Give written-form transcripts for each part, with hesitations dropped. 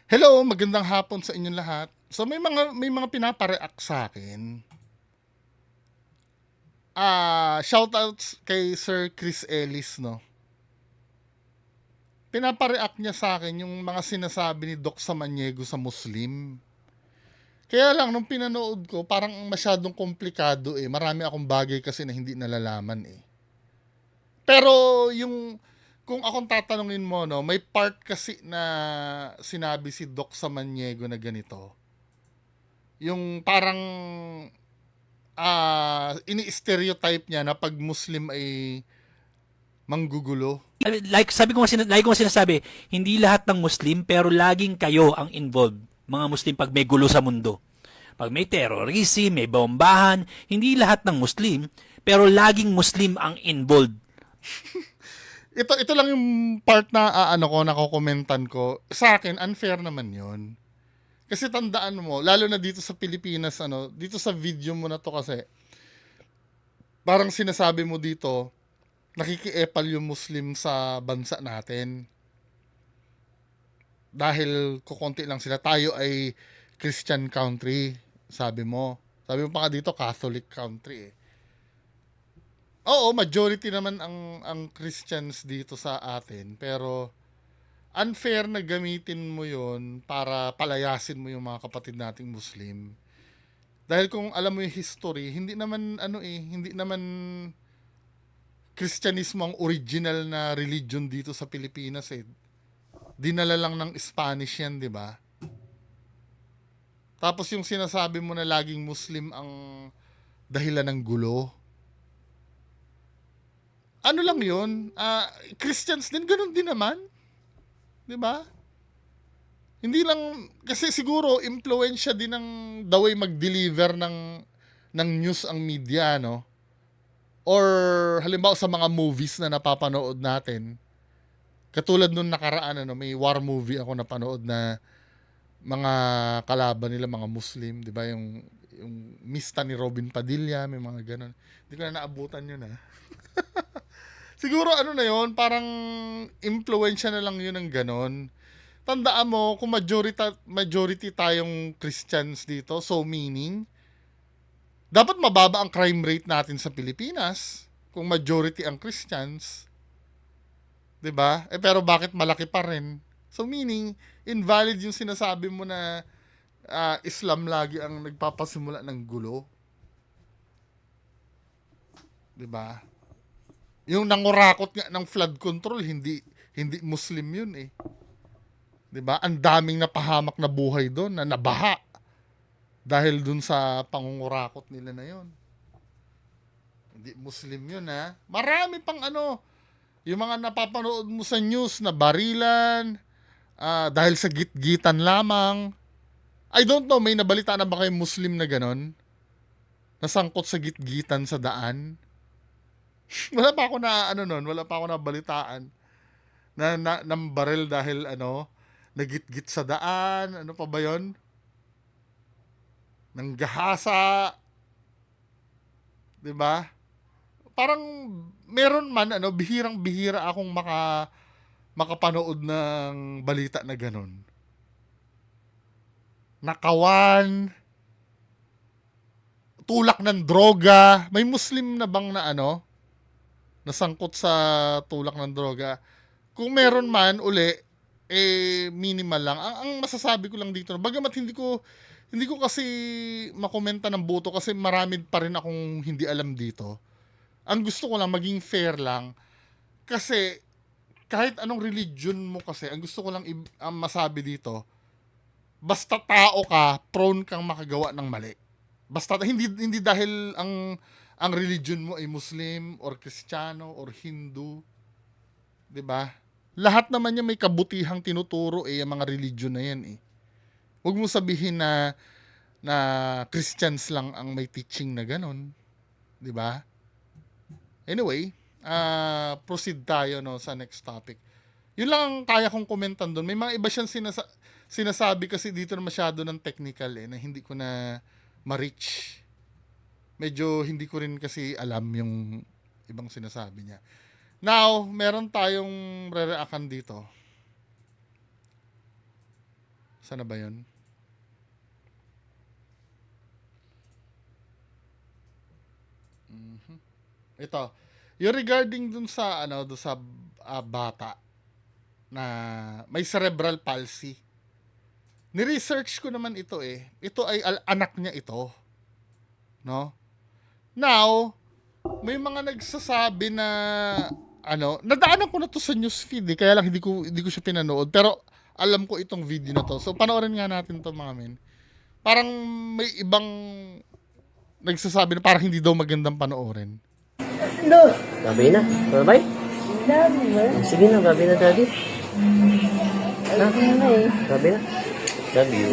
Hello, magandang hapon sa inyong lahat. So may mga pinapa-react sa akin. Shoutouts kay Sir Chris Ellis, no. Pinapa-react niya sa akin yung mga sinasabi ni Doc Samaniego sa Muslim. Kaya lang nung pinanood ko, parang masyadong komplikado eh. Marami akong bagay kasi na hindi nalalaman eh. Pero yung kung akong tatanungin mo, no, may part kasi na sinabi si Doc Samaniego na ganito. Yung parang ini-stereotype niya na pag Muslim ay manggugulo. Lagi ko sinasabi, hindi lahat ng Muslim pero laging kayo ang involved. Mga Muslim pag may gulo sa mundo. Pag may terrorism, may bombahan, hindi lahat ng Muslim pero laging Muslim ang involved. Ito lang yung part na nakokomentan ko. Sa akin, unfair naman yon. Kasi tandaan mo, lalo na dito sa Pilipinas, dito sa video mo na to kasi, parang sinasabi mo dito, nakikiepal yung Muslim sa bansa natin. Dahil kukonti lang sila. Tayo ay Christian country, sabi mo. Sabi mo pa nga dito, Catholic country eh. Oo, majority naman ang Christians dito sa atin, pero unfair na gamitin mo 'yon para palayasin mo yung mga kapatid nating Muslim. Dahil kung alam mo yung history, hindi naman Kristyanismo ang original na religion dito sa Pilipinas eh. Dinala lang ng Spanish yan, di ba? Tapos yung sinasabi mo na laging Muslim ang dahilan ng gulo, ano lang yun? Christians din, ganun din naman. Di ba? Hindi lang, kasi siguro, impluensya din ng the way mag-deliver ng news ang media, no? Or, halimbawa sa mga movies na napapanood natin, katulad nung nakaraan, may war movie ako napanood na mga kalaban nila, mga Muslim, di ba? Yung Mista ni Robin Padilla, may mga ganun. Hindi ko na naabutan yun, ha? Siguro na yon, parang impluensya na lang yun ng ganon. Tandaan mo, kung majority tayong Christians dito, so meaning, dapat mababa ang crime rate natin sa Pilipinas kung majority ang Christians. 'Di ba? Pero bakit malaki pa rin? So meaning, invalid yung sinasabi mo na Islam lagi ang nagpapasimula ng gulo. 'Di ba? Yung nangurakot nga ng flood control, hindi Muslim yun eh. 'Di ba? Ang daming napahamak na buhay doon na nabaha dahil dun sa pangungurakot nila na yon. Hindi Muslim yun ha. Marami pang yung mga napapanood mo sa news na barilan, dahil sa gitgitan lamang. I don't know, may nabalita na ba kayo Muslim na ganon? Nasangkot sa gitgitan sa daan? Wala pa ako na wala pa ako na balitaan na ng baril dahil nagitgit sa daan, ano pa ba 'yon? Nang gahasa, 'di ba? Parang meron man bihirang-bihira akong makapanood ng balita na ganun. Nakawan, tulak ng droga, may Muslim na bang na nasangkot sa tulak ng droga? Kung meron man uli, minimal lang. Ang masasabi ko lang dito, bagamat hindi ko kasi makomenta ng buto kasi marami pa rin akong hindi alam dito. Ang gusto ko lang maging fair lang kasi kahit anong religion mo kasi, ang gusto ko lang masabi dito, basta tao ka, prone kang makagawa ng mali. Basta hindi dahil ang religion mo ay Muslim or Kristiyano or Hindu, 'di ba? Lahat naman niya may kabutihang tinuturo ang mga religion na 'yan eh. Huwag mo sabihin na Christians lang ang may teaching na ganun, 'di ba? Anyway, proceed tayo sa next topic. Yun lang ang kaya kong komentan doon. May mga iba siyang sinasabi kasi dito na masyado ng technical na hindi ko na ma-reach. Medyo hindi ko rin kasi alam yung ibang sinasabi niya. Now, meron tayong re-reactan dito. Sana ba yun? Ito. Yung regarding dun sa, dun sa bata na may cerebral palsy. Ni-research ko naman ito eh. Ito ay anak niya ito. No? Now, may mga nagsasabi na nadaanan ko na to sa newsfeed eh, kaya lang hindi ko siya pinanood, pero alam ko itong video na to. So panoorin nga natin to mga men. Parang may ibang nagsasabi na parang hindi daw magandang panoorin. No. Gabi na. Bye-bye. Sige na, gabi na, daddy. Ha? Gabi na. Love you.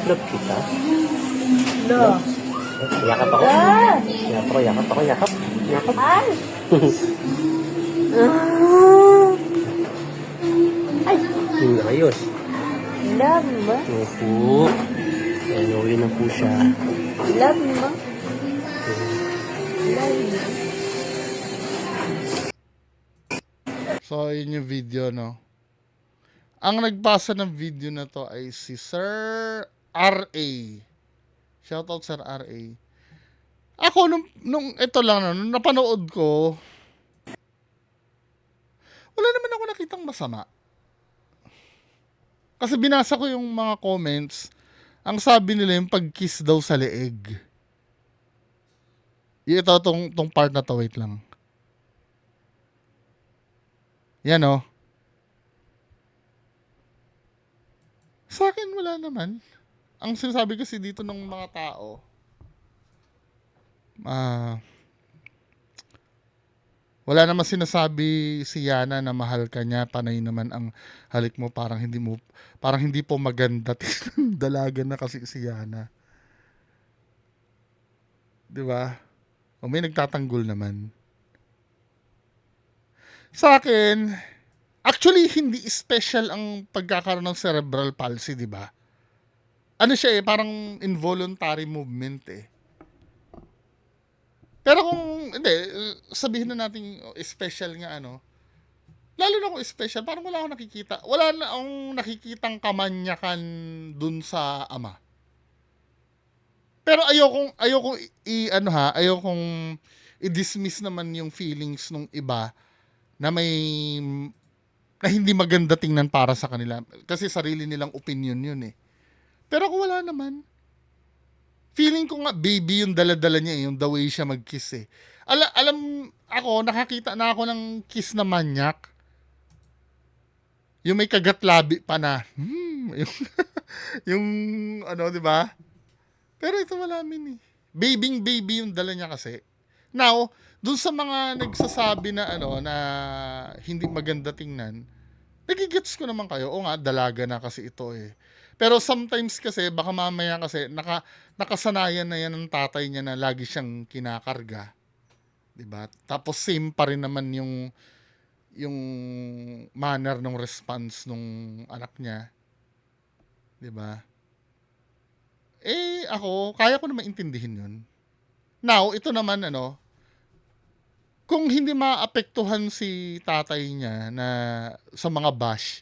Love kita. No. Yakap ako. Yakap ako. Yakap. Ay! Ayos. Love mo? Opo. Uwi na po siya. Love mo? Love mo? So yun yung video, no. Ang nagpasa ng video na to ay si Sir R.A. Shoutout Sir R.A. Ako nung ito lang nung napanood ko, wala naman ako nakitang masama. Kasi binasa ko yung mga comments, ang sabi nila yung pag-kiss daw sa leeg. Ito, tong part na to, wait lang. Yan oh. Sa akin wala naman. Ang sinasabi kasi dito ng mga tao, wala naman sinasabi si Yana na mahal ka niya, panay naman ang halik mo, parang hindi po maganda. Dalaga na kasi si Yana. 'Di ba? O may nagtatanggol naman. Sa akin, actually hindi special ang pagkakaroon ng cerebral palsy, 'di ba? Ano siya eh, parang involuntary movement eh. Pero kung, hindi, sabihin na natin special nga lalo na kung special, parang wala akong nakikita. Wala na akong nakikitang kamanyakan dun sa ama. Pero ayokong ayokong i-dismiss naman yung feelings nung iba na na hindi maganda tingnan para sa kanila. Kasi sarili nilang opinion yun eh. Pero kung wala naman, feeling ko nga baby yung dala-dala niya yung the way siya mag-kiss eh. Alam ako, nakakita na ako ng kiss na manyak. Yung may kagat-labi pa na. Yung di ba? Pero ito wala min eh. Baby yung dala niya kasi. Now, dun sa mga nagsasabi na na hindi maganda tingnan, nagigets ko naman kayo. O nga, dalaga na kasi ito eh. Pero sometimes kasi, baka mamaya kasi, nakasanayan na yan ng tatay niya na lagi siyang kinakarga. Diba? Tapos same pa rin naman yung manner ng response nung anak niya. Diba? Eh, ako, kaya ko na maintindihin yun. Now, ito naman, kung hindi maapektuhan si tatay niya na sa mga bash,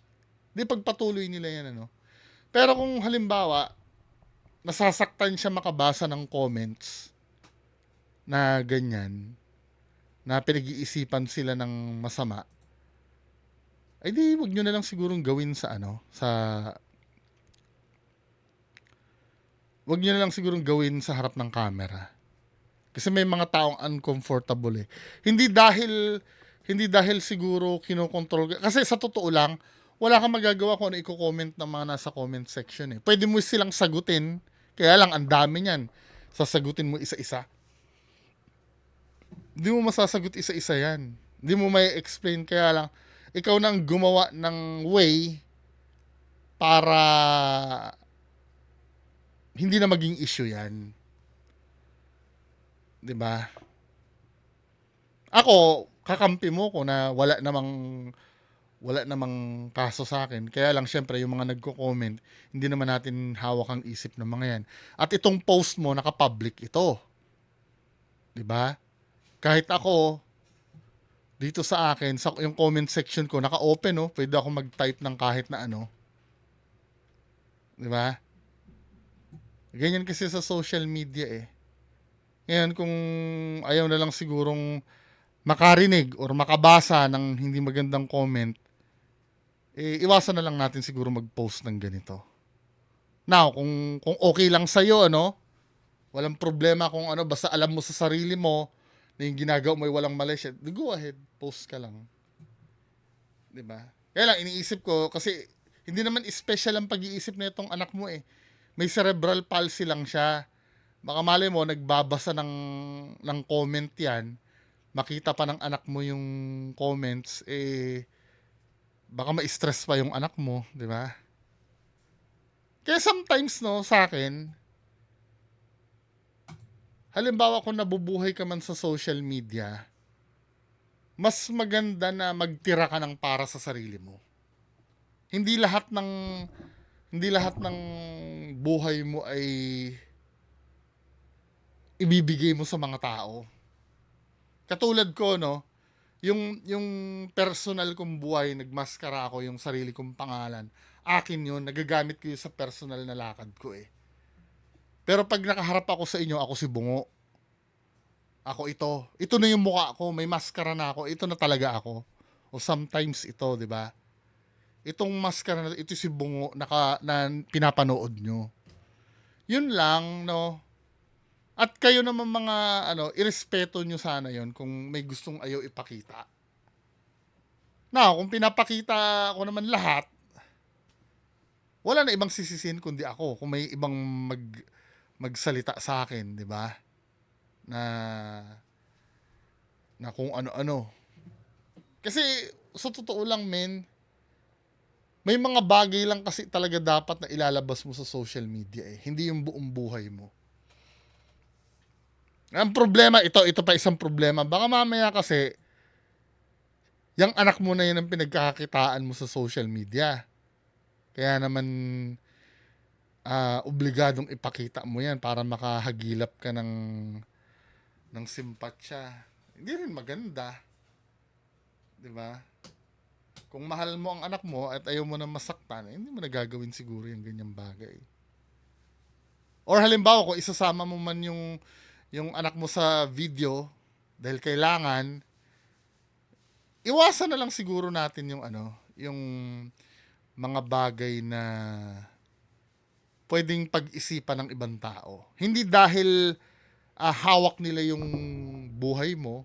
di pagpatuloy nila yan, Pero kung halimbawa, nasasaktan siya makabasa ng comments na ganyan, na pinag-iisipan sila ng masama, ay di wag nyo na lang sigurong gawin wag nyo na lang sigurong gawin sa harap ng camera. Kasi may mga taong uncomfortable eh. Hindi dahil siguro kinokontrol. Kasi sa totoo lang, wala kang magagawa kung ano i-comment ng mga nasa comment section eh. Pwede mo silang sagutin, kaya lang ang dami niyan. Sasagutin mo isa-isa. Hindi mo masasagot isa-isa yan. Hindi mo may explain, kaya lang ikaw nang gumawa ng way para hindi na maging issue yan. 'Di ba? Ako, kakampi mo ko na wala namang kaso sa akin. Kaya lang syempre yung mga nagko-comment, hindi naman natin hawak ang isip ng mga yan. At itong post mo naka-public ito. 'Di ba? Kahit ako, dito sa akin, sa yung comment section ko, naka-open, no? Pwede ako mag-type ng kahit na ano. Di ba? Ganyan kasi sa social media eh. Ngayon, kung ayaw na lang sigurong makarinig or makabasa ng hindi magandang comment, eh, iwasan na lang natin siguro mag-post ng ganito. Now, kung okay lang sa'yo, ano, walang problema kung ano, basta alam mo sa sarili mo na yung ginagawa mo ay walang mali siya, go ahead, post ka lang. Diba? Kaya lang, iniisip ko, kasi hindi naman special ang pag-iisip na itong anak mo eh. May cerebral palsy lang siya. Baka mali mo, nagbabasa ng comment yan, makita pa ng anak mo yung comments, eh, baka ma-stress pa yung anak mo, di ba? Kaya sometimes, no, sa akin, halimbawa kung nabubuhay ka man sa social media, mas maganda na magtira ka ng para sa sarili mo. Hindi lahat ng buhay mo ay ibibigay mo sa mga tao. Katulad ko, no, yung personal kong buhay, nagmaskara ako yung sarili kong pangalan. Akin yun, nagagamit ko yun sa personal na lakad ko eh. Pero pag nakaharap ako sa inyo, ako si Bungo. Ako ito. Ito na yung mukha ko, may maskara na ako. Ito na talaga ako. O sometimes ito, di ba? Itong maskara na ito si Bungo na pinapanood nyo. Yun lang, no. At kayo naman mga irespeto nyo sana yon kung may gustong ayaw ipakita. Now, kung pinapakita ko naman lahat, wala na ibang sisisihin kundi ako kung may ibang magsalita sa akin, di ba? Na kung ano-ano. Kasi sa totoo lang, men, may mga bagay lang kasi talaga dapat na ilalabas mo sa social media eh. Hindi yung buong buhay mo. Ang problema, ito pa isang problema. Baka mamaya kasi, yung anak mo na yun ang pinagkakakitaan mo sa social media. Kaya naman, obligadong ipakita mo yan para makahagilap ka ng simpatsya. Hindi rin maganda. Diba? Kung mahal mo ang anak mo at ayaw mo na masaktan, hindi mo nagagawin siguro yung ganyang bagay. Or halimbawa, kung isasama mo man yung anak mo sa video dahil kailangan, iwasan na lang siguro natin yung mga bagay na pwedeng pag-isipan ng ibang tao. Hindi dahil hawak nila yung buhay mo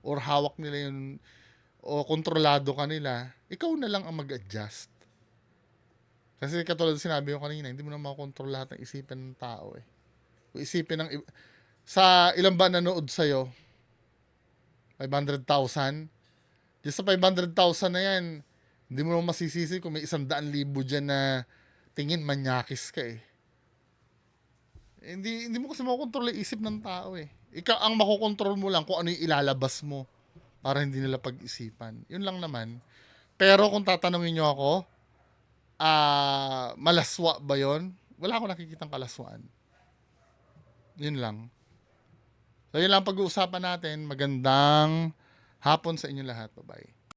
or hawak nila yung o kontrolado ka nila, ikaw na lang ang mag-adjust. Kasi katulad sinabi ko kanina, hindi mo na makontrol lahat ng isipan ng tao eh. Kung isipin ng sa ilang ba nanood sa'yo? 500,000? Just sa 500,000 na yan, hindi mo naman masisisi kung may 100,000 dyan na tingin manyakis ka eh. Hindi mo kasi makokontrol yung isip ng tao eh. Ikaw ang makokontrol mo lang kung ano yung ilalabas mo para hindi nila pag-isipan. Yun lang naman. Pero kung tatanungin nyo ako, malaswa ba yun? Wala akong nakikitang kalaswaan. Yun lang. So yun lang pag-uusapan natin. Magandang hapon sa inyo lahat. Bye-bye.